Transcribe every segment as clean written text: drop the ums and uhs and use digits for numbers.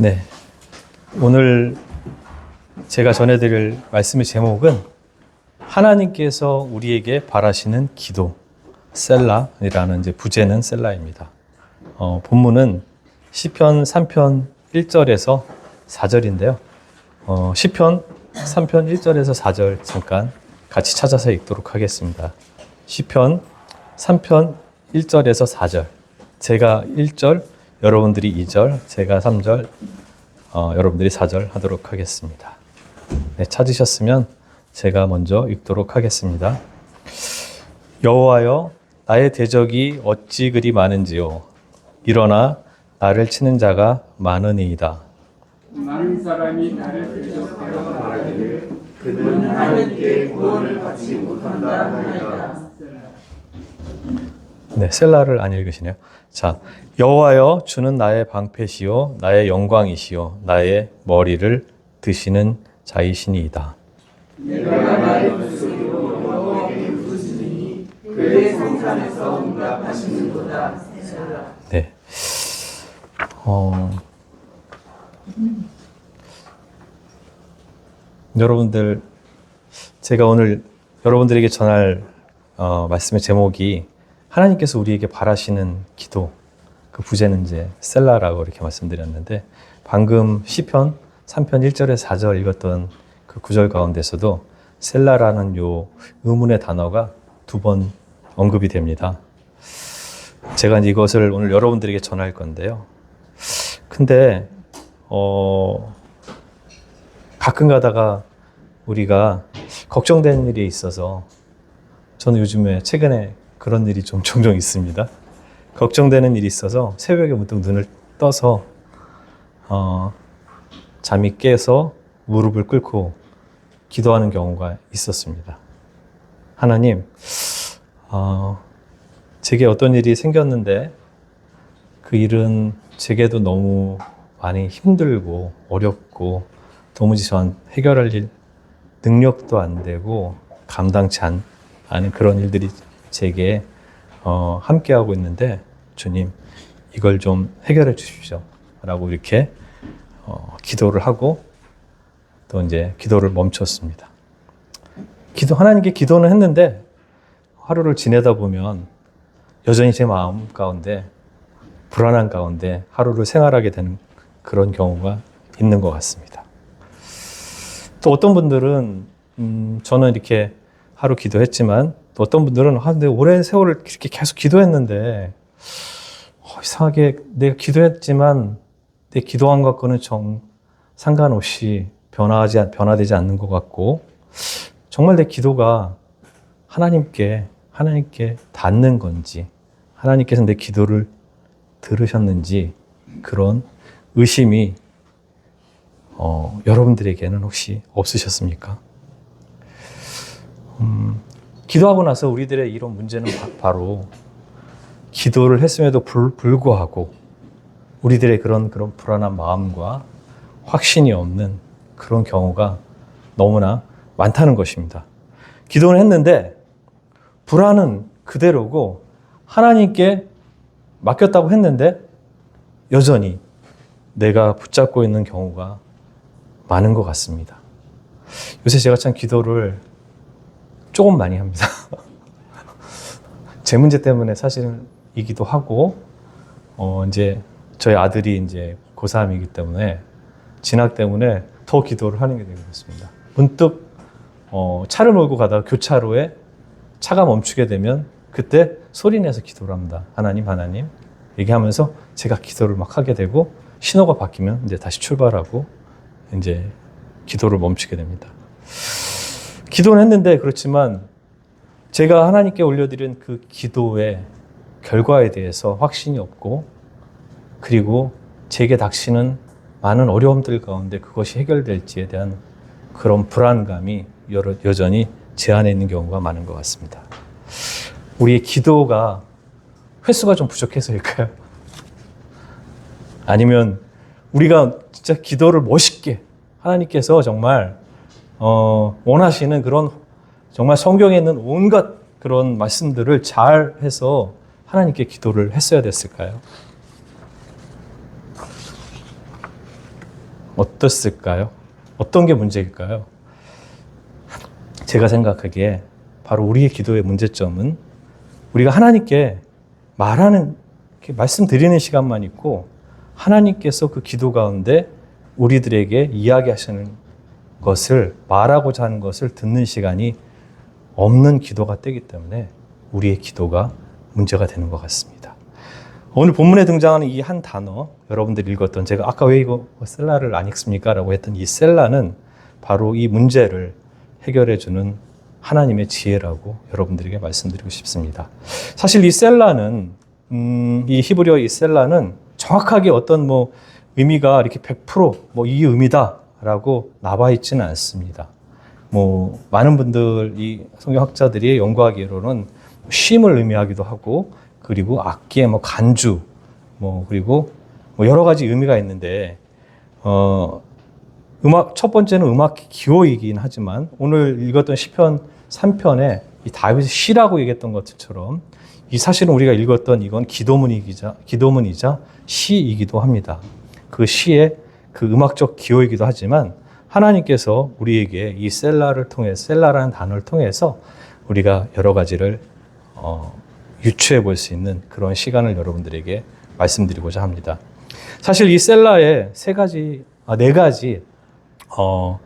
네, 오늘 제가 전해드릴 말씀의 제목은 하나님께서 우리에게 바라시는 기도, 셀라이라는 이제 부제는 셀라입니다. 본문은 시편 3편 1절에서 4절인데요. 시편 3편 1절에서 4절 잠깐 같이 찾아서 읽도록 하겠습니다. 시편 3편 1절에서 4절. 제가 1절, 여러분들이 2절, 제가 3절, 여러분들이 4절 하도록 하겠습니다. 네, 찾으셨으면 제가 먼저 읽도록 하겠습니다. 여호와여, 나의 대적이 어찌 그리 많은지요. 일어나 나를 치는 자가 많으니이다. 많은 사람이 나를 대적하여 말하기를 그는 하나님께 구원을 받지 못한다 하리라. 네, 셀라를 안 읽으시네요. 자, 여호와여, 주는 나의 방패시요 나의 영광이시요 나의 머리를 드시는 자이시니이다. 내가 나의 목소리로 여호와께 부르시니 그의 성산에서 응답하시는도다. 네. 여러분들, 제가 오늘 여러분들에게 전할 말씀의 제목이 하나님께서 우리에게 바라시는 기도, 그 부제는 이제 셀라라고 이렇게 말씀드렸는데, 방금 시편 3편 1절에서 4절 읽었던 그 구절 가운데서도 셀라라는 요 의문의 단어가 2번 언급이 됩니다. 제가 이것을 오늘 여러분들에게 전할 건데요. 근데 가끔 가다가 우리가 걱정되는 일이 있어서, 저는 요즘에 최근에 그런 일이 좀 종종 있습니다. 걱정되는 일이 있어서 새벽에 문득 눈을 떠서 잠이 깨서 무릎을 꿇고 기도하는 경우가 있었습니다. 하나님, 제게 어떤 일이 생겼는데 그 일은 제게도 너무 많이 힘들고 어렵고 도무지 전 해결할 일 능력도 안 되고 감당치 않은 그런 일들이 제게 함께하고 있는데, 주님 이걸 좀 해결해 주십시오 라고 이렇게 기도를 하고 또 이제 기도를 멈췄습니다. 하나님께 기도는 했는데 하루를 지내다 보면 여전히 제 마음 가운데 불안한 가운데 하루를 생활하게 되는 그런 경우가 있는 것 같습니다. 또 어떤 분들은 저는 이렇게 하루 기도했지만, 또 어떤 분들은 근데 오랜 세월을 이렇게 계속 기도했는데 이상하게 내가 기도했지만 내 기도한 것과는 상관없이 변화되지 않는 것 같고, 정말 내 기도가 하나님께 닿는 건지, 하나님께서 내 기도를 들으셨는지, 그런 의심이 여러분들에게는 혹시 없으셨습니까? 기도하고 나서 우리들의 이런 문제는 바로 기도를 했음에도 불구하고 우리들의 그런 불안한 마음과 확신이 없는 그런 경우가 너무나 많다는 것입니다. 기도는 했는데 불안은 그대로고 하나님께 맡겼다고 했는데 여전히 내가 붙잡고 있는 경우가 많은 것 같습니다. 요새 제가 참 기도를 조금 많이 합니다. 제 문제 때문에 사실이기도 하고, 이제 저희 아들이 이제 고3이기 때문에 진학 때문에 더 기도를 하는 게 되게 됐습니다. 문득 차를 몰고 가다가 교차로에 차가 멈추게 되면 그때 소리내서 기도를 합니다. 하나님 얘기하면서 제가 기도를 막 하게 되고, 신호가 바뀌면 이제 다시 출발하고 이제 기도를 멈추게 됩니다. 기도는 했는데, 그렇지만 제가 하나님께 올려드린 그 기도의 결과에 대해서 확신이 없고, 그리고 제게 닥치는 많은 어려움들 가운데 그것이 해결될지에 대한 그런 불안감이 여전히 제 안에 있는 경우가 많은 것 같습니다. 우리의 기도가 횟수가 좀 부족해서일까요? 아니면 우리가 진짜 기도를 멋있게, 하나님께서 정말 원하시는 그런, 정말 성경에 있는 온갖 그런 말씀들을 잘 해서 하나님께 기도를 했어야 됐을까요? 어떻을까요? 어떤 게 문제일까요? 제가 생각하기에 바로 우리의 기도의 문제점은 우리가 하나님께 말하는, 말씀드리는 시간만 있고 하나님께서 그 기도 가운데 우리들에게 이야기하시는 것을, 말하고자 하는 것을 듣는 시간이 없는 기도가 되기 때문에 우리의 기도가 문제가 되는 것 같습니다. 오늘 본문에 등장하는 이 한 단어, 여러분들이 읽었던, 제가 아까 왜 이거 셀라를 안 읽습니까? 라고 했던 이 셀라는 바로 이 문제를 해결해 주는 하나님의 지혜라고 여러분들에게 말씀드리고 싶습니다. 사실 이 셀라는, 이 히브리어 이 셀라는 정확하게 어떤 의미가 이렇게 100% 이 의미다라고 나와 있지는 않습니다. 많은 분들, 이 성경학자들이 연구하기로는 쉼을 의미하기도 하고, 그리고 악기의 간주, 그리고 여러 가지 의미가 있는데, 첫 번째는 음악 기호이긴 하지만, 오늘 읽었던 시편 3편에 이 다윗의 시라고 얘기했던 것처럼, 이 사실은 우리가 읽었던 이건 기도문이자 시이기도 합니다. 그 시의 그 음악적 기호이기도 하지만, 하나님께서 우리에게 이 셀라라는 단어를 통해서 우리가 여러 가지를 유추해 볼 수 있는 그런 시간을 여러분들에게 말씀드리고자 합니다. 사실 이 셀라의 네 가지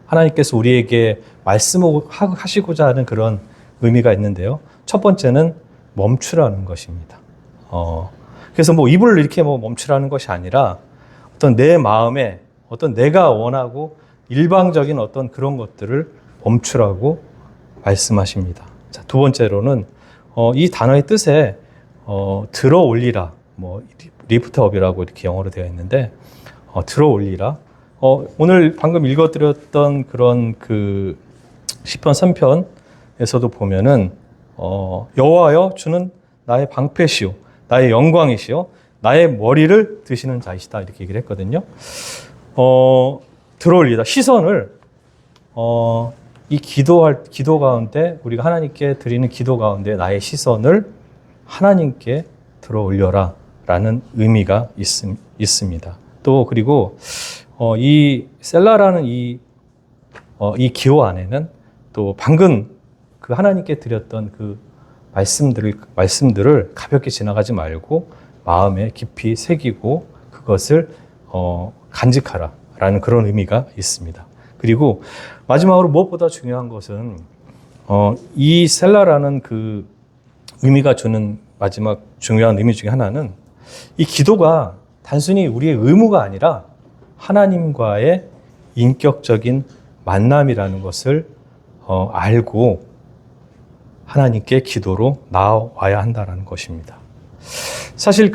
하나님께서 우리에게 말씀하시고자 하는 그런 의미가 있는데요. 첫 번째는 멈추라는 것입니다. 그래서 입을 이렇게 멈추라는 것이 아니라 어떤 내 마음에 어떤 내가 원하고 일방적인 어떤 그런 것들을 멈추라고 말씀하십니다. 자, 두 번째로는 이 단어의 뜻에 들어 올리라, 리프트업이라고 이렇게 영어로 되어 있는데 들어 올리라. 오늘 방금 읽어드렸던 그런 그 시편 3편에서도 보면은 여호와여 주는 나의 방패시오, 나의 영광이시오, 나의 머리를 드시는 자이시다, 이렇게 얘기를 했거든요. 들어올리다, 시선을 이 기도 가운데, 우리가 하나님께 드리는 기도 가운데 나의 시선을 하나님께 들어올려라 라는 의미가 있습니다. 또 그리고 이 셀라라는 이 기호 안에는 또 방금 그 하나님께 드렸던 그 말씀들을 가볍게 지나가지 말고 마음에 깊이 새기고 그것을 간직하라 라는 그런 의미가 있습니다. 그리고 마지막으로 무엇보다 중요한 것은 이 셀라라는 그 의미가 주는 마지막 중요한 의미 중에 하나는 이 기도가 단순히 우리의 의무가 아니라 하나님과의 인격적인 만남이라는 것을 알고 하나님께 기도로 나와야 한다는 것입니다. 사실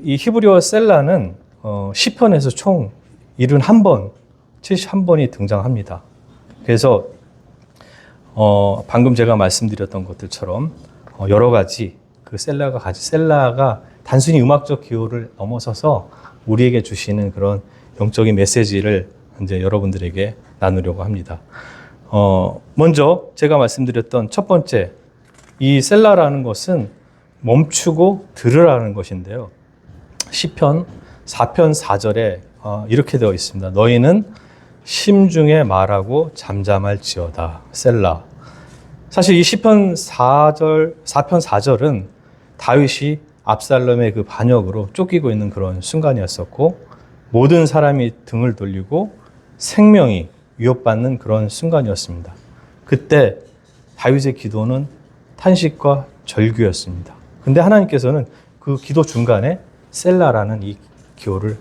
이 히브리어 셀라는 시편에서 총 71번, 71번이 등장합니다. 그래서 방금 제가 말씀드렸던 것들처럼 여러 가지 그 셀라가 단순히 음악적 기호를 넘어서서 우리에게 주시는 그런 영적인 메시지를 이제 여러분들에게 나누려고 합니다. 먼저 제가 말씀드렸던 첫 번째, 이 셀라라는 것은 멈추고 들으라는 것인데요. 시편 4편 4절에 이렇게 되어 있습니다. 너희는 심중에 말하고 잠잠할지어다. 셀라. 사실 이 시편 4편 4절은 다윗이 압살롬의 그 반역으로 쫓기고 있는 그런 순간이었었고, 모든 사람이 등을 돌리고 생명이 위협받는 그런 순간이었습니다. 그때 다윗의 기도는 탄식과 절규였습니다. 근데 하나님께서는 그 기도 중간에 셀라라는 이 기호를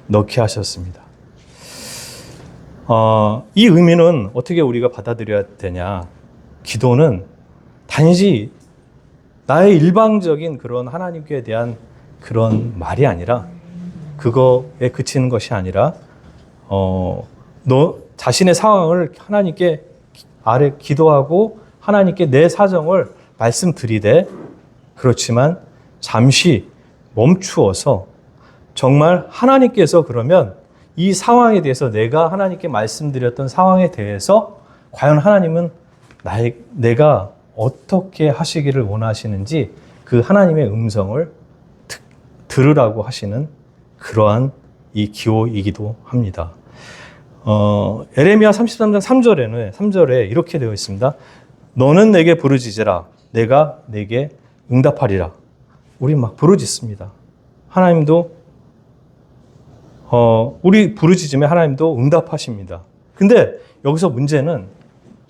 넣게 하셨습니다. 이 의미는 어떻게 우리가 받아들여야 되냐? 기도는 단지 나의 일방적인 그런 하나님께 대한 그런 말이 아니라, 그거에 그치는 것이 아니라 너 자신의 상황을 하나님께 기도하고 하나님께 내 사정을 말씀드리되, 그렇지만 잠시 멈추어서 정말 하나님께서 그러면 이 상황에 대해서, 내가 하나님께 말씀드렸던 상황에 대해서 과연 하나님은 내가 어떻게 하시기를 원하시는지 그 하나님의 음성을 들으라고 하시는 그러한 이 기호이기도 합니다. 에레미야 33장 3절에 이렇게 되어 있습니다. 너는 내게 부르짖으라. 내가 내게 응답하리라. 우리 막 부르짖습니다. 하나님도 우리 부르짖으면 하나님도 응답하십니다. 근데 여기서 문제는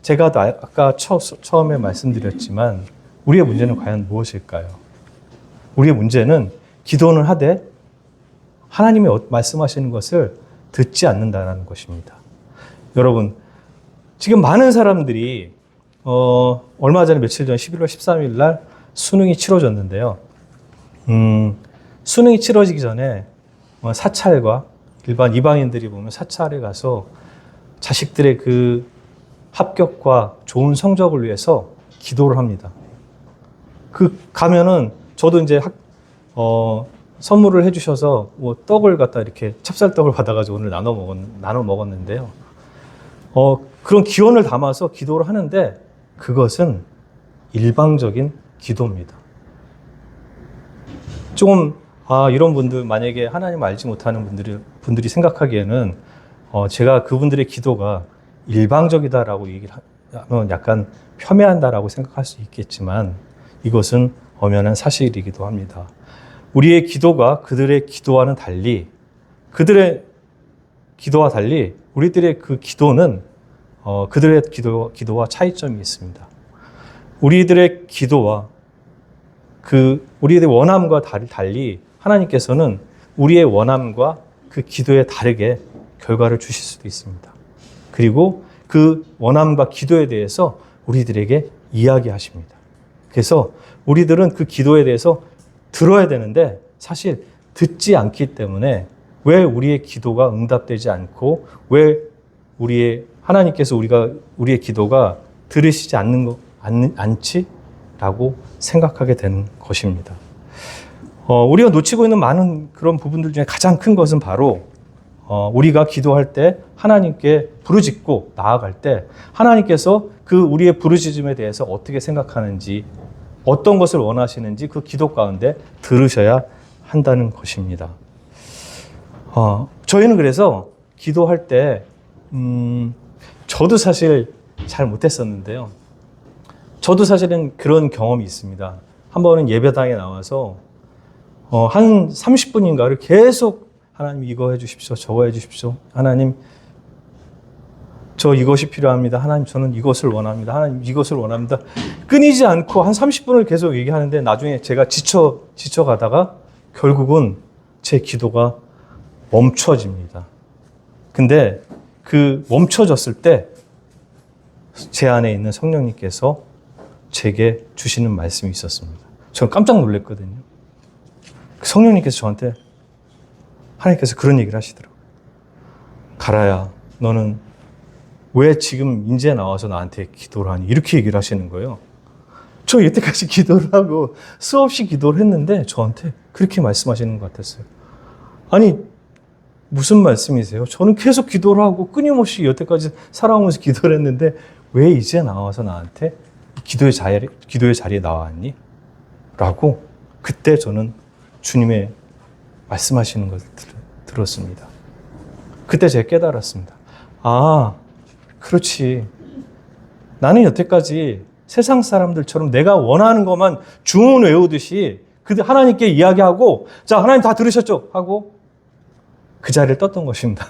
제가 아까 처음에 말씀드렸지만 우리의 문제는 과연 무엇일까요? 우리의 문제는 기도는 하되 하나님이 말씀하시는 것을 듣지 않는다는 것입니다. 여러분, 지금 많은 사람들이 얼마 전에 며칠 전 11월 13일 날 수능이 치러졌는데요. 수능이 치러지기 전에 사찰과 일반 이방인들이 보면 사찰에 가서 자식들의 그 합격과 좋은 성적을 위해서 기도를 합니다. 가면은 저도 이제 선물을 해주셔서 뭐 떡을 갖다 이렇게 찹쌀떡을 받아가지고 오늘 나눠 먹었는데요. 그런 기원을 담아서 기도를 하는데 그것은 일방적인 기도입니다. 조금 이런 분들 만약에 하나님 알지 못하는 분들이 생각하기에는 제가 그분들의 기도가 일방적이다라고 얘기를 하면 약간 폄훼한다라고 생각할 수 있겠지만 이것은 엄연한 사실이기도 합니다. 우리의 기도가 그들의 기도와는 달리 우리들의 그 기도는 그들의 기도와 차이점이 있습니다. 우리들의 기도와 우리의 원함과 달리 하나님께서는 우리의 원함과 그 기도에 다르게 결과를 주실 수도 있습니다. 그리고 그 원함과 기도에 대해서 우리들에게 이야기하십니다. 그래서 우리들은 그 기도에 대해서 들어야 되는데 사실 듣지 않기 때문에 왜 우리의 기도가 응답되지 않고 왜 하나님께서 우리의 기도가 들으시지 않지라고 생각하게 되는 것입니다. 우리가 놓치고 있는 많은 그런 부분들 중에 가장 큰 것은 바로 우리가 기도할 때 하나님께 부르짖고 나아갈 때 하나님께서 그 우리의 부르짖음에 대해서 어떻게 생각하는지 어떤 것을 원하시는지 그 기도 가운데 들으셔야 한다는 것입니다. 저희는 그래서 기도할 때 저도 사실 잘 못했었는데요. 저도 사실은 그런 경험이 있습니다. 한 번은 예배당에 나와서 한 30분인가를 계속 하나님 이거 해주십시오. 저거 해주십시오. 하나님 저 이것이 필요합니다. 하나님 저는 이것을 원합니다. 하나님 이것을 원합니다. 끊이지 않고 한 30분을 계속 얘기하는데 나중에 제가 지쳐가다가 결국은 제 기도가 멈춰집니다. 근데 그 멈춰졌을 때 제 안에 있는 성령님께서 제게 주시는 말씀이 있었습니다. 저는 깜짝 놀랐거든요. 성령님께서 저한테 하나님께서 그런 얘기를 하시더라고요. 가라야, 너는 왜 지금 인제 나와서 나한테 기도를 하니? 이렇게 얘기를 하시는 거예요. 저 여태까지 기도를 하고 수없이 기도를 했는데 저한테 그렇게 말씀하시는 것 같았어요. 아니, 무슨 말씀이세요? 저는 계속 기도를 하고 끊임없이 여태까지 살아오면서 기도를 했는데 왜 이제 나와서 나한테 기도의 자리에 나왔니? 라고 그때 저는 주님의 말씀하시는 것을 들었습니다. 그때 제가 깨달았습니다. 그렇지. 나는 여태까지 세상 사람들처럼 내가 원하는 것만 주문 외우듯이 하나님께 이야기하고 자, 하나님 다 들으셨죠? 하고 그 자리를 떴던 것입니다.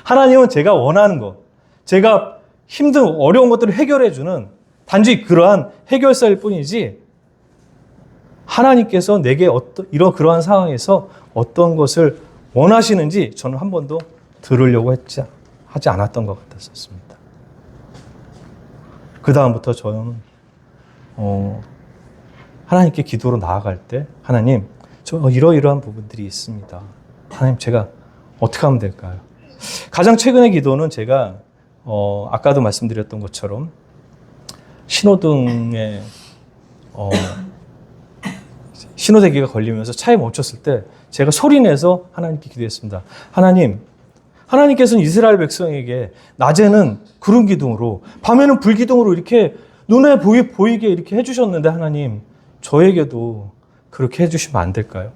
하나님은 제가 원하는 것, 제가 어려운 것들을 해결해주는 단지 그러한 해결사일 뿐이지 하나님께서 내게 그러한 상황에서 어떤 것을 원하시는지 저는 한 번도 들으려고 하지 않았던 것 같았었습니다. 그 다음부터 저는 하나님께 기도로 나아갈 때 하나님, 저 이러이러한 부분들이 있습니다. 하나님, 제가 어떻게 하면 될까요? 가장 최근의 기도는 제가 아까도 말씀드렸던 것처럼 신호등에 신호대기가 걸리면서 차에 멈췄을 때 제가 소리내서 하나님께 기도했습니다. 하나님께서는 이스라엘 백성에게 낮에는 구름 기둥으로 밤에는 불 기둥으로 이렇게 눈에 보이게 이렇게 해주셨는데 하나님, 저에게도 그렇게 해주시면 안 될까요?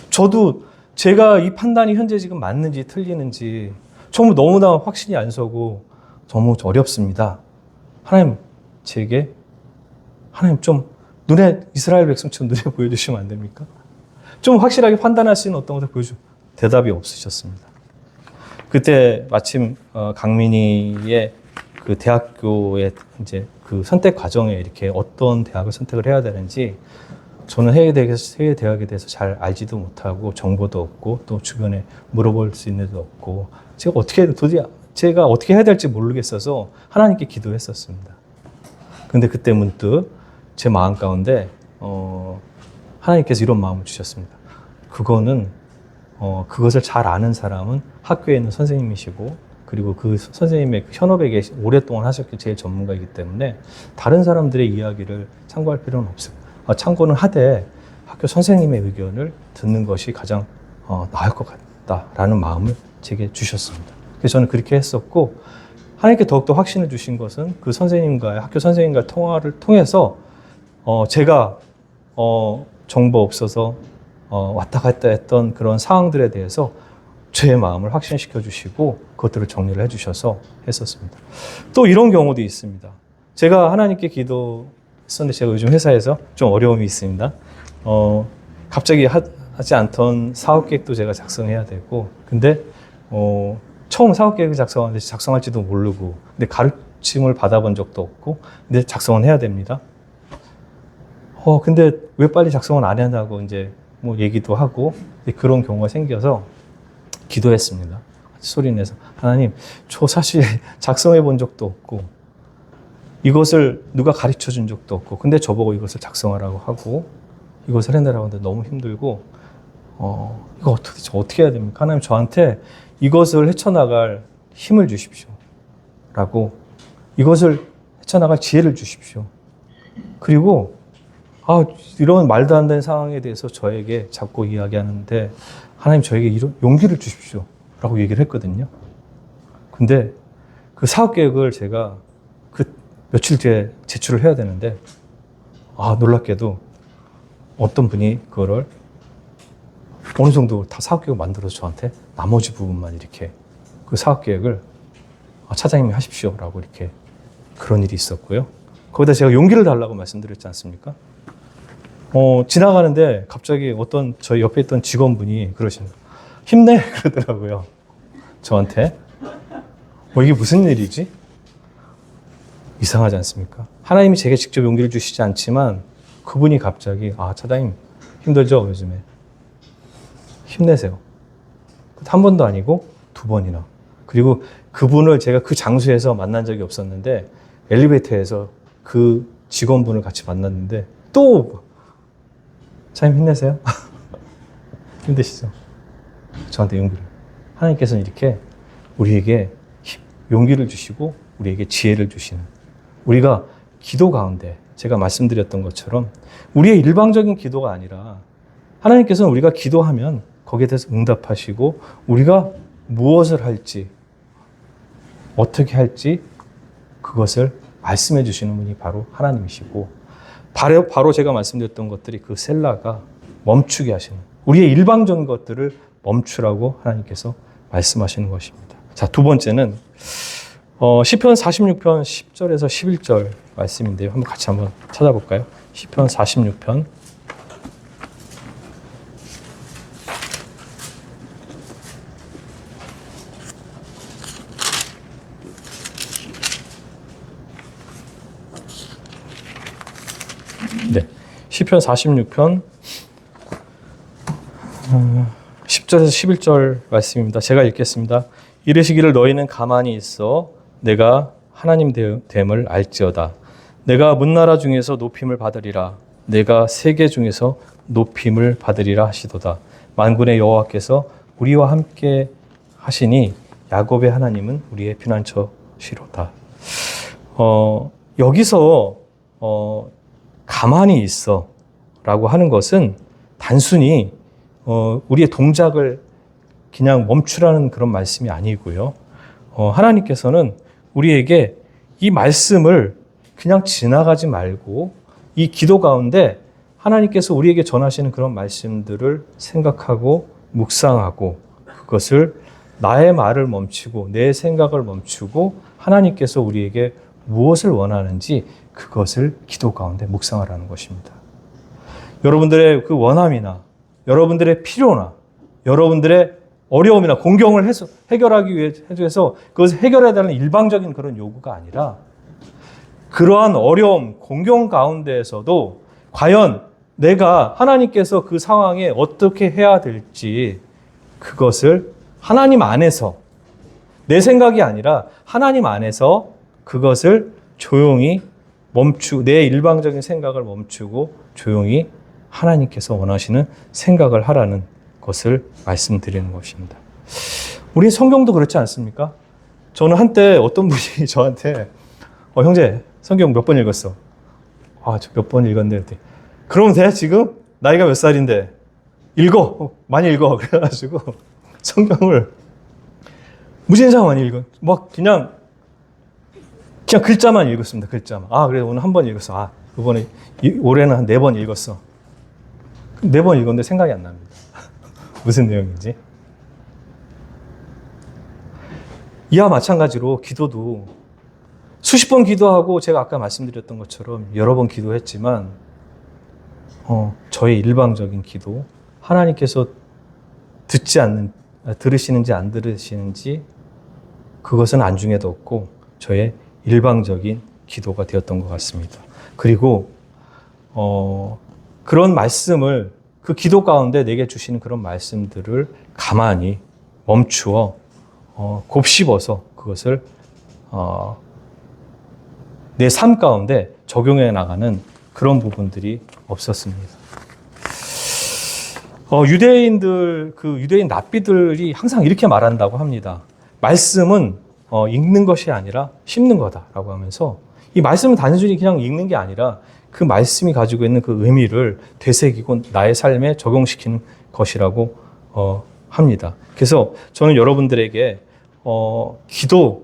저도 제가 이 판단이 현재 지금 맞는지 틀리는지 정말 너무나 확신이 안 서고 너무 어렵습니다. 하나님, 제게 하나님 좀 눈에 이스라엘 백성처럼 눈에 보여주시면 안 됩니까? 좀 확실하게 판단할 수 있는 어떤 것을 보여주. 대답이 없으셨습니다. 그때 마침 강민이의 그 대학교의 이제 그 선택 과정에 이렇게 어떤 대학을 선택을 해야 되는지 저는 해외 대학에 대해서 잘 알지도 못하고 정보도 없고 또 주변에 물어볼 수 있는 데도 없고 제가 어떻게 해야 될지 모르겠어서 하나님께 기도했었습니다. 근데 그때 문득 제 마음 가운데 하나님께서 이런 마음을 주셨습니다. 그것을 잘 아는 사람은 학교에 있는 선생님이시고 그리고 그 선생님의 현업에 오랫동안 하셨기 제일 전문가이기 때문에 다른 사람들의 이야기를 참고할 필요는 없어요. 참고는 하되 학교 선생님의 의견을 듣는 것이 가장 나을 것 같다라는 마음을 제게 주셨습니다. 그래서 저는 그렇게 했었고 하나님께 더욱더 확신을 주신 것은 그 학교 선생님과의 통화를 통해서 제가 정보 없어서 왔다 갔다 했던 그런 상황들에 대해서 제 마음을 확신시켜 주시고 그것들을 정리를 해 주셔서 했었습니다. 또 이런 경우도 있습니다. 제가 하나님께 기도했었는데 제가 요즘 회사에서 좀 어려움이 있습니다. 갑자기 하지 않던 사업 계획도 제가 작성해야 되고 근데 처음 사업 계획을 작성하는데 작성할지도 모르고 근데 가르침을 받아본 적도 없고 근데 작성은 해야 됩니다. 근데 왜 빨리 작성은 안 하냐고 이제 뭐 얘기도 하고 그런 경우가 생겨서 기도했습니다. 소리내서 하나님, 저 사실 작성해 본 적도 없고 이것을 누가 가르쳐 준 적도 없고 근데 저보고 이것을 작성하라고 하고 이것을 해내라고 하는데 너무 힘들고 이거 어떻게 해야 됩니까? 하나님 저한테 이것을 헤쳐나갈 힘을 주십시오. 라고 이것을 헤쳐나갈 지혜를 주십시오. 그리고 이런 말도 안 되는 상황에 대해서 저에게 자꾸 이야기하는데 하나님 저에게 이런 용기를 주십시오. 라고 얘기를 했거든요. 근데 그 사업 계획을 제가 그 며칠 뒤에 제출을 해야 되는데 놀랍게도 어떤 분이 그거를 어느 정도 다 사업 계획을 만들어서 저한테 나머지 부분만 이렇게 그 사업 계획을 차장님이 하십시오. 라고 이렇게 그런 일이 있었고요. 거기다 제가 용기를 달라고 말씀드렸지 않습니까? 지나가는데 갑자기 어떤 저희 옆에 있던 직원분이 그러시는 거예요. 힘내! 그러더라고요. 저한테. 이게 무슨 일이지? 이상하지 않습니까? 하나님이 제게 직접 용기를 주시지 않지만 그분이 갑자기 차장님 힘들죠? 요즘에. 힘내세요. 한 번도 아니고 두 번이나. 그리고 그분을 제가 그 장소에서 만난 적이 없었는데 엘리베이터에서 그 직원분을 같이 만났는데 또 차장님 힘내세요. 힘드시죠? 저한테 용기를. 하나님께서는 이렇게 우리에게 용기를 주시고 우리에게 지혜를 주시는 우리가 기도 가운데 제가 말씀드렸던 것처럼 우리의 일방적인 기도가 아니라 하나님께서는 우리가 기도하면 거기에 대해서 응답하시고 우리가 무엇을 할지 어떻게 할지 그것을 말씀해 주시는 분이 바로 하나님이시고 바로 제가 말씀드렸던 것들이 그 셀라가 멈추게 하시는 우리의 일방적인 것들을 멈추라고 하나님께서 말씀하시는 것입니다. 자, 두 번째는 시편 46편 10절에서 11절 말씀인데요. 같이 한번 찾아볼까요? 시편 46편 네, 시편 46편 10절에서 11절 말씀입니다. 제가 읽겠습니다. 이르시기를 너희는 가만히 있어 내가 하나님 됨을 알지어다. 내가 문나라 중에서 높임을 받으리라. 내가 세계 중에서 높임을 받으리라 하시도다. 만군의 여호와께서 우리와 함께 하시니 야곱의 하나님은 우리의 피난처시로다. 여기서 가만히 있어 라고 하는 것은 단순히 우리의 동작을 그냥 멈추라는 그런 말씀이 아니고요. 하나님께서는 우리에게 이 말씀을 그냥 지나가지 말고 이 기도 가운데 하나님께서 우리에게 전하시는 그런 말씀들을 생각하고 묵상하고 그것을 나의 말을 멈추고 내 생각을 멈추고 하나님께서 우리에게 무엇을 원하는지 그것을 기도 가운데 묵상하라는 것입니다. 여러분들의 그 원함이나 여러분들의 필요나 여러분들의 어려움이나 공경을 해결하기 위해서 그것을 해결해야 되는 일방적인 그런 요구가 아니라 그러한 어려움, 공경 가운데에서도 과연 내가 하나님께서 그 상황에 어떻게 해야 될지 그것을 하나님 안에서 내 생각이 아니라 하나님 안에서 그것을 조용히 내 일방적인 생각을 멈추고 조용히 하나님께서 원하시는 생각을 하라는 것을 말씀드리는 것입니다. 우리 성경도 그렇지 않습니까? 저는 한때 어떤 분이 저한테 형제 성경 몇 번 읽었어? 저 몇 번 읽었는데 그러면 돼? 지금? 나이가 몇 살인데 읽어! 많이 읽어! 그래가지고 성경을 무진장 많이 읽어. 막 그냥 글자만 읽었습니다. 글자만. 그래 오늘 한 번 읽었어. 이번에 올해는 한 4번 읽었어. 4번 읽었는데 생각이 안 납니다. 무슨 내용인지. 이와 마찬가지로 기도도 수십 번 기도하고 제가 아까 말씀드렸던 것처럼 여러 번 기도했지만 저의 일방적인 기도, 하나님께서 들으시는지 안 들으시는지 그것은 안중에도 없고 저의 일방적인 기도가 되었던 것 같습니다. 그리고 그런 말씀을 그 기도 가운데 내게 주시는 그런 말씀들을 가만히 멈추어 곱씹어서 그것을 내 삶 가운데 적용해 나가는 그런 부분들이 없었습니다. 유대인 랍비들이 항상 이렇게 말한다고 합니다. 말씀은 읽는 것이 아니라 심는 거다라고 하면서 이 말씀은 단순히 그냥 읽는 게 아니라 그 말씀이 가지고 있는 그 의미를 되새기고 나의 삶에 적용시키는 것이라고 합니다. 그래서 저는 여러분들에게 기도를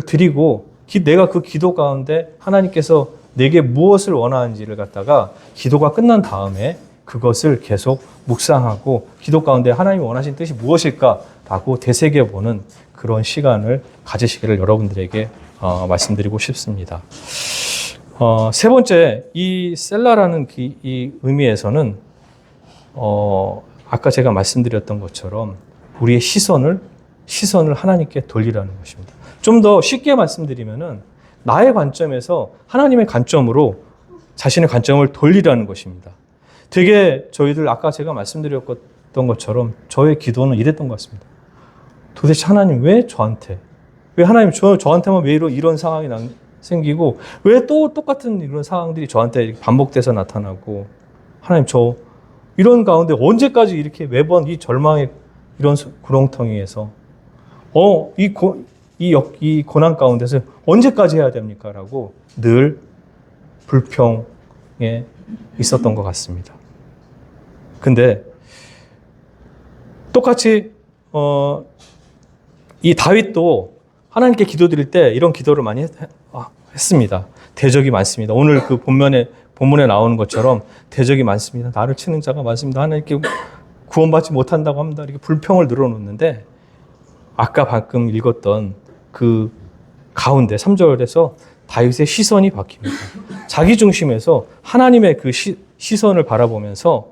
드리고 내가 그 기도 가운데 하나님께서 내게 무엇을 원하는지를 갖다가 기도가 끝난 다음에 그것을 계속 묵상하고 기도 가운데 하나님이 원하시는 뜻이 무엇일까라고 되새겨보는 그런 시간을 가지시기를 여러분들에게 말씀드리고 싶습니다. 세 번째, 이 셀라라는 이 의미에서는 아까 제가 말씀드렸던 것처럼 우리의 시선을 하나님께 돌리라는 것입니다. 좀 더 쉽게 말씀드리면은 나의 관점에서 하나님의 관점으로 자신의 관점을 돌리라는 것입니다. 되게 저희들 아까 제가 말씀드렸던 것처럼 저의 기도는 이랬던 것 같습니다. 도대체 하나님 왜 저한테? 왜 하나님 저한테만 왜 이런 상황이 생기고 왜 또 똑같은 이런 상황들이 저한테 반복돼서 나타나고 하나님 이런 가운데 언제까지 이렇게 매번 이 절망의 이런 구렁텅이에서 이 고난 가운데서 언제까지 해야 됩니까? 라고 늘 불평에 있었던 것 같습니다. 근데 똑같이 이 다윗도 하나님께 기도드릴 때 이런 기도를 많이 했습니다. 대적이 많습니다. 오늘 그 본문에 나오는 것처럼 대적이 많습니다. 나를 치는 자가 많습니다. 하나님께 구원받지 못한다고 합니다. 이렇게 불평을 늘어놓는데 아까 방금 읽었던 그 가운데 3절에서 다윗의 시선이 바뀝니다. 자기 중심에서 하나님의 그 시선을 바라보면서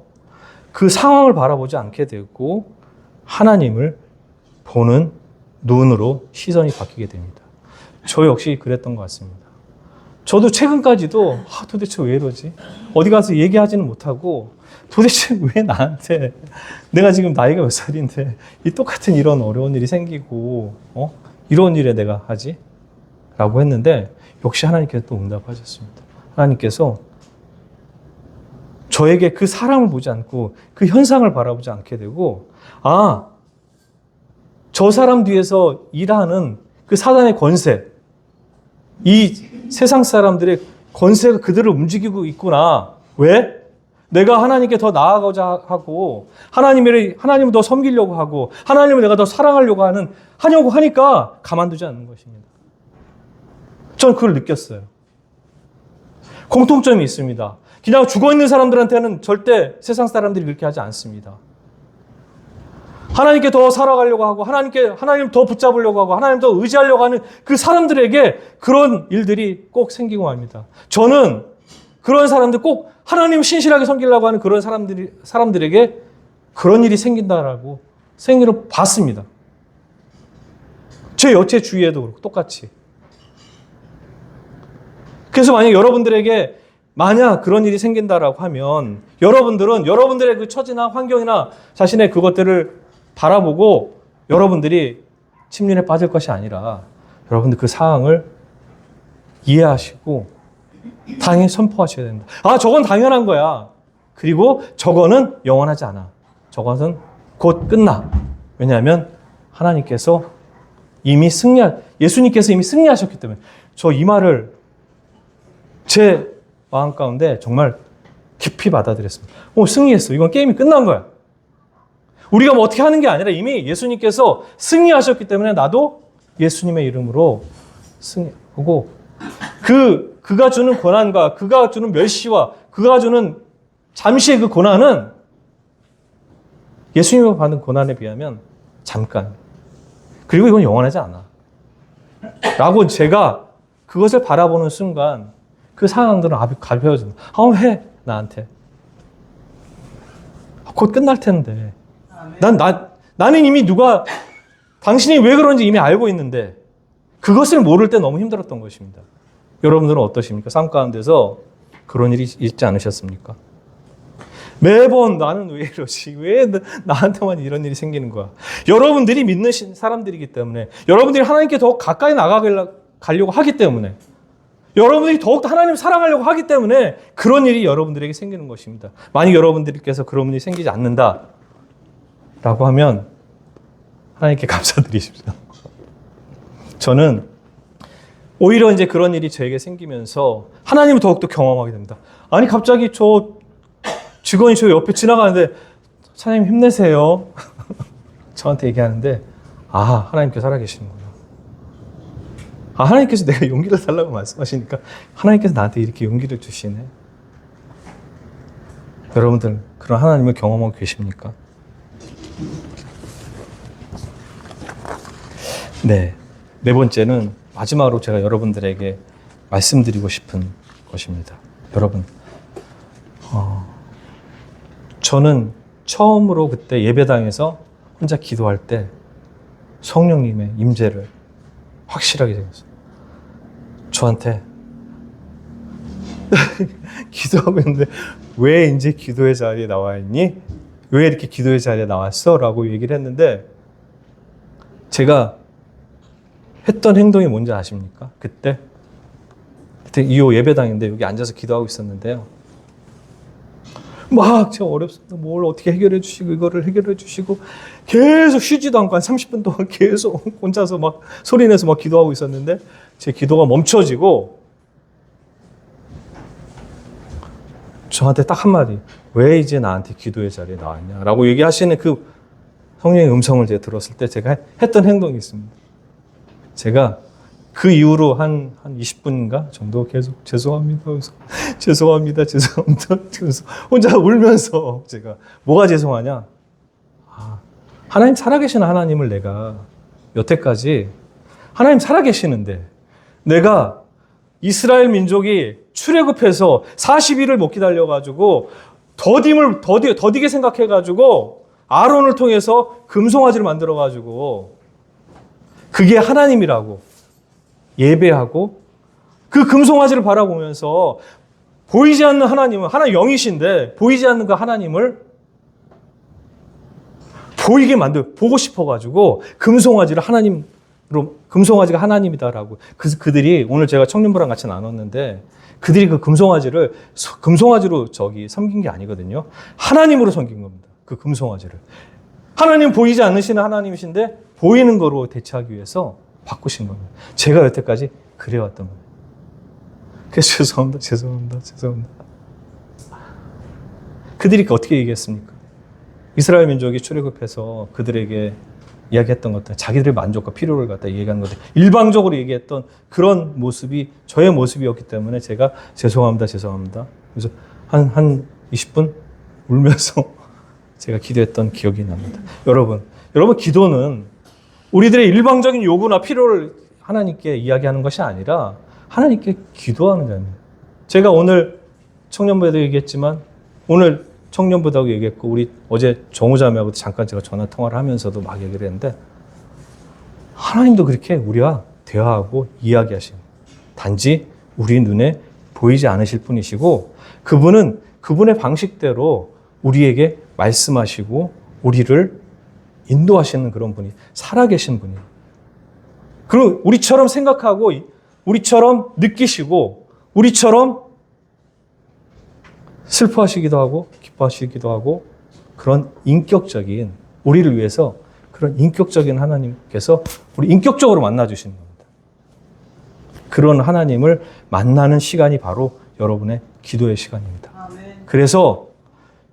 그 상황을 바라보지 않게 되고 하나님을 보는 눈으로 시선이 바뀌게 됩니다. 저 역시 그랬던 것 같습니다. 저도 최근까지도 도대체 왜 이러지? 어디 가서 얘기하지는 못하고 도대체 왜 나한테 내가 지금 나이가 몇 살인데 이 똑같은 이런 어려운 일이 생기고 이런 일에 내가 하지? 라고 했는데 역시 하나님께서 또 응답하셨습니다. 하나님께서 저에게 그 사람을 보지 않고 그 현상을 바라보지 않게 되고 저 사람 뒤에서 일하는 그 사단의 권세, 이 세상 사람들의 권세가 그들을 움직이고 있구나. 왜? 내가 하나님께 더 나아가고자 하고 하나님을 더 섬기려고 하고 하나님을 내가 더 사랑하려고 하려고 하니까 가만두지 않는 것입니다. 저는 그걸 느꼈어요. 공통점이 있습니다. 그냥 죽어있는 사람들한테는 절대 세상 사람들이 그렇게 하지 않습니다. 하나님께 더 살아가려고 하고 하나님 더 붙잡으려고 하고 하나님 더 의지하려고 하는 그 사람들에게 그런 일들이 꼭 생기고 맙니다. 저는 그런 사람들 꼭 하나님 신실하게 섬기려고 하는 그런 사람들에게 그런 일이 생긴다라고 생기를 봤습니다. 제 여체 주위에도 그렇고 똑같이. 그래서 만약 그런 일이 생긴다라고 하면 여러분들은 여러분들의 그 처지나 환경이나 자신의 그것들을 바라보고 여러분들이 침륜에 빠질 것이 아니라 여러분들 그 상황을 이해하시고 당연히 선포하셔야 된다. 아, 저건 당연한 거야. 그리고 저거는 영원하지 않아. 저것은 곧 끝나. 왜냐하면 하나님께서 예수님께서 이미 승리하셨기 때문에 저 이 말을 제 마음 가운데 정말 깊이 받아들였습니다. 승리했어. 이건 게임이 끝난 거야. 우리가 뭐 어떻게 하는 게 아니라 이미 예수님께서 승리하셨기 때문에 나도 예수님의 이름으로 승리하고 그가 주는 고난과 그가 주는 멸시와 그가 주는 잠시의 그 고난은 예수님이 받은 고난에 비하면 잠깐. 그리고 이건 영원하지 않아. 라고 제가 그것을 바라보는 순간 그 상황들은 가벼워진다. 해 나한테. 곧 끝날 텐데. 나는 이미 당신이 왜 그런지 이미 알고 있는데 그것을 모를 때 너무 힘들었던 것입니다. 여러분들은 어떠십니까? 삶 가운데서 그런 일이 있지 않으셨습니까? 매번 나는 왜 이러지? 왜 나한테만 이런 일이 생기는 거야? 여러분들이 믿는 사람들이기 때문에 여러분들이 하나님께 더 가까이 나가려고 하기 때문에 여러분들이 더욱더 하나님을 사랑하려고 하기 때문에 그런 일이 여러분들에게 생기는 것입니다. 만약 여러분들께서 그런 일이 생기지 않는다 라고 하면 하나님께 감사드리십시오. 저는 오히려 이제 그런 일이 저에게 생기면서 하나님을 더욱더 경험하게 됩니다. 아니 갑자기 저 직원이 저 옆에 지나가는데 사장님 힘내세요. 저한테 얘기하는데 하나님께서 살아계시는구나. 하나님께서 내가 용기를 달라고 말씀하시니까 하나님께서 나한테 이렇게 용기를 주시네. 여러분들 그런 하나님을 경험하고 계십니까? 네 번째는 마지막으로 제가 여러분들에게 말씀드리고 싶은 것입니다. 여러분, 저는 처음으로 그때 예배당에서 혼자 기도할 때 성령님의 임재를 확실하게 생겼어요. 저한테 기도하고 있는데 왜 이제 기도의 자리에 나와 있니? 왜 이렇게 기도의 자리에 나왔어? 라고 얘기를 했는데 제가 했던 행동이 뭔지 아십니까? 그때 이호 예배당인데 여기 앉아서 기도하고 있었는데요. 막 제가 어렵습니다. 뭘 어떻게 해결해 주시고 이거를 해결해 주시고 계속 쉬지도 않고 한 30분 동안 계속 혼자서 막 소리내서 막 기도하고 있었는데 제 기도가 멈춰지고 저한테 딱 한마디, 왜 이제 나한테 기도의 자리에 나왔냐라고 얘기하시는 그 성령의 음성을 제가 들었을 때 제가 했던 행동이 있습니다. 제가 그 이후로 한 20분인가 정도 계속 죄송합니다. 그래서 혼자 울면서 제가 뭐가 죄송하냐? 하나님 살아계시는 하나님을 내가 여태까지 하나님 살아계시는데 내가 이스라엘 민족이 출애굽해서 40일을 못 기다려가지고 더디게 생각해가지고 아론을 통해서 금송아지를 만들어가지고 그게 하나님이라고 예배하고 그 금송아지를 바라보면서 보이지 않는 하나님은 하나님 영이신데 보이지 않는 그 하나님을 보이게 보고 싶어가지고 금송아지가 하나님이다라고 그들이 오늘 제가 청년부랑 같이 나눴는데 그들이 그 금송아지로 섬긴 게 아니거든요. 하나님으로 섬긴 겁니다. 그 금송아지를. 하나님 보이지 않으시는 하나님이신데 보이는 거로 대체하기 위해서 바꾸신 겁니다. 제가 여태까지 그래왔던 거예요. 그래서 죄송합니다. 그들이 어떻게 얘기했습니까? 이스라엘 민족이 출애굽해서 그들에게 이야기했던 것들, 자기들의 만족과 필요를 갖다 얘기하는 것들, 일방적으로 얘기했던 그런 모습이 저의 모습이었기 때문에 제가 죄송합니다. 그래서 한 20분 울면서 제가 기도했던 기억이 납니다. 여러분, 기도는 우리들의 일방적인 요구나 필요를 하나님께 이야기하는 것이 아니라 하나님께 기도하는 자입니다. 제가 오늘 청년부에도 얘기했지만 오늘 청년부다고 얘기했고 우리 어제 정우자매하고도 잠깐 제가 전화 통화를 하면서도 막 얘기를 했는데 하나님도 그렇게 우리와 대화하고 이야기하시는 단지 우리 눈에 보이지 않으실 뿐이시고 그분은 그분의 방식대로 우리에게 말씀하시고 우리를 인도하시는 그런 분이 살아계신 분이에요. 그리고 우리처럼 생각하고 우리처럼 느끼시고 우리처럼 슬퍼하시기도 하고 기뻐하시기도 하고 그런 인격적인 우리를 위해서 그런 인격적인 하나님께서 우리 인격적으로 만나주시는 겁니다. 그런 하나님을 만나는 시간이 바로 여러분의 기도의 시간입니다. 그래서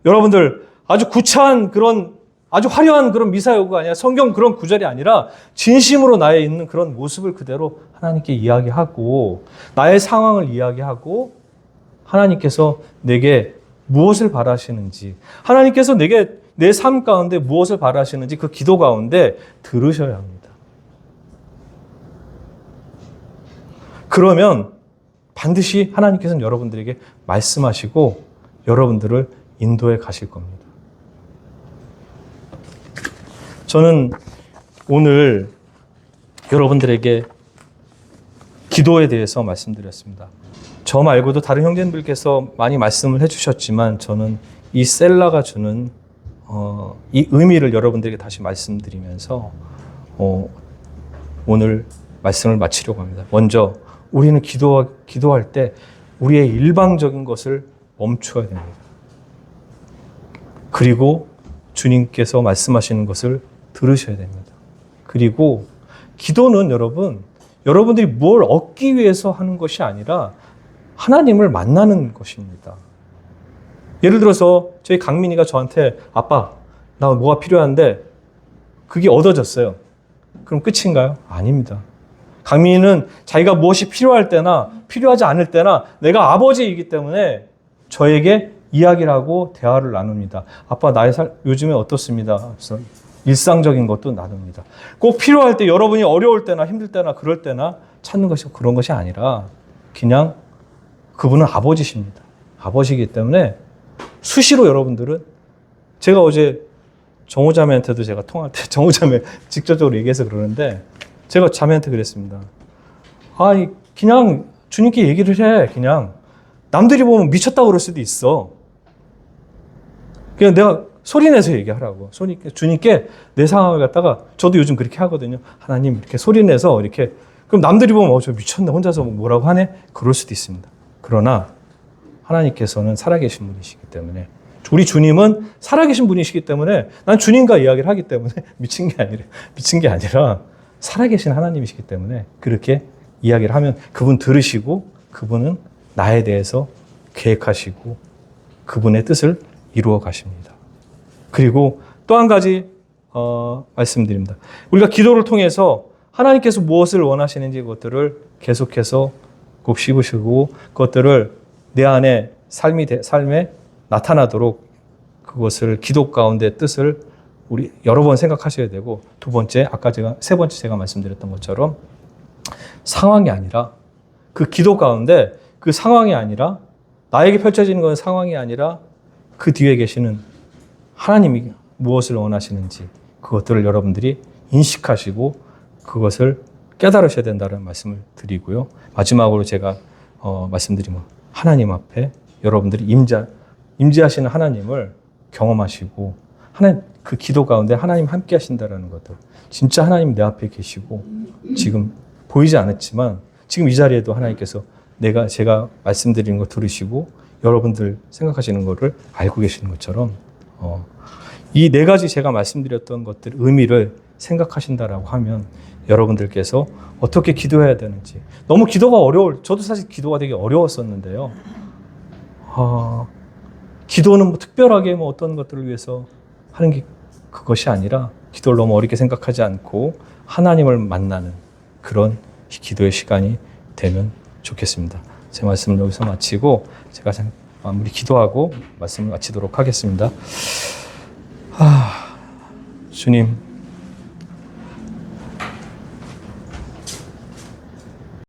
여러분들 아주 구차한 그런 아주 화려한 그런 미사 요구가 아니라 성경 그런 구절이 아니라 진심으로 나에 있는 그런 모습을 그대로 하나님께 이야기하고 나의 상황을 이야기하고 하나님께서 내게 무엇을 바라시는지 하나님께서 내게 내 삶 가운데 무엇을 바라시는지 그 기도 가운데 들으셔야 합니다. 그러면 반드시 하나님께서는 여러분들에게 말씀하시고 여러분들을 인도해 가실 겁니다. 저는 오늘 여러분들에게 기도에 대해서 말씀드렸습니다. 저 말고도 다른 형제님들께서 많이 말씀을 해주셨지만 저는 이 셀라가 주는 이 의미를 여러분들에게 다시 말씀드리면서 오늘 말씀을 마치려고 합니다. 먼저 우리는 기도할 때 우리의 일방적인 것을 멈춰야 됩니다. 그리고 주님께서 말씀하시는 것을 들으셔야 됩니다. 그리고 기도는 여러분들이 뭘 얻기 위해서 하는 것이 아니라 하나님을 만나는 것입니다. 예를 들어서 저희 강민이가 저한테 아빠 나 뭐가 필요한데 그게 얻어졌어요. 그럼 끝인가요? 아닙니다. 강민이는 자기가 무엇이 필요할 때나 필요하지 않을 때나 내가 아버지이기 때문에 저에게 이야기를 하고 대화를 나눕니다. 아빠 나의 요즘에 어떻습니다. 그래서 일상적인 것도 나눕니다. 꼭 필요할 때 여러분이 어려울 때나 힘들 때나 그럴 때나 찾는 것이 그런 것이 아니라 그냥 그분은 아버지십니다. 아버지이기 때문에 수시로 여러분들은 제가 어제 정우자매한테도 제가 통화할 때 정우자매 직접적으로 얘기해서 그러는데 제가 자매한테 그랬습니다. 아니 그냥 주님께 얘기를 해. 그냥 남들이 보면 미쳤다고 그럴 수도 있어. 그냥 내가 소리내서 얘기하라고. 주님께 내 상황을 갖다가 저도 요즘 그렇게 하거든요. 하나님 이렇게 소리내서 이렇게 그럼 남들이 보면 저 미쳤네 혼자서 뭐라고 하네 그럴 수도 있습니다. 그러나 하나님께서는 살아계신 분이시기 때문에 우리 주님은 살아계신 분이시기 때문에 난 주님과 이야기를 하기 때문에 미친 게 아니라 살아계신 하나님이시기 때문에 그렇게 이야기를 하면 그분 들으시고 그분은 나에 대해서 계획하시고 그분의 뜻을 이루어 가십니다. 그리고 또 한 가지 말씀드립니다. 우리가 기도를 통해서 하나님께서 무엇을 원하시는지 그것들을 계속해서 곱씹으시고 그것들을 내 안에 삶에 나타나도록 그것을 기도 가운데 뜻을 우리 여러 번 생각하셔야 되고 두 번째 세 번째 제가 말씀드렸던 것처럼 상황이 아니라 그 기도 가운데 그 상황이 아니라 나에게 펼쳐지는 건 상황이 아니라 그 뒤에 계시는 하나님이 무엇을 원하시는지 그것들을 여러분들이 인식하시고 그것을 깨달으셔야 된다는 말씀을 드리고요. 마지막으로 제가 말씀드리면 하나님 앞에 여러분들이 임재하시는 하나님을 경험하시고 그 기도 가운데 하나님 함께 하신다는 것들 진짜 하나님 내 앞에 계시고 지금 보이지 않았지만 지금 이 자리에도 하나님께서 제가 말씀드리는 거 들으시고 여러분들 생각하시는 거를 알고 계시는 것처럼 이 네 가지 제가 말씀드렸던 것들 의미를 생각하신다라고 하면 여러분들께서 어떻게 기도해야 되는지 너무 기도가 저도 사실 기도가 되게 어려웠었는데요. 기도는 뭐 특별하게 뭐 어떤 것들을 위해서 하는 게 그것이 아니라 기도를 너무 어렵게 생각하지 않고 하나님을 만나는 그런 기도의 시간이 되면 좋겠습니다. 제 말씀을 여기서 마치고 제가 마무리 기도하고 말씀을 마치도록 하겠습니다. 주님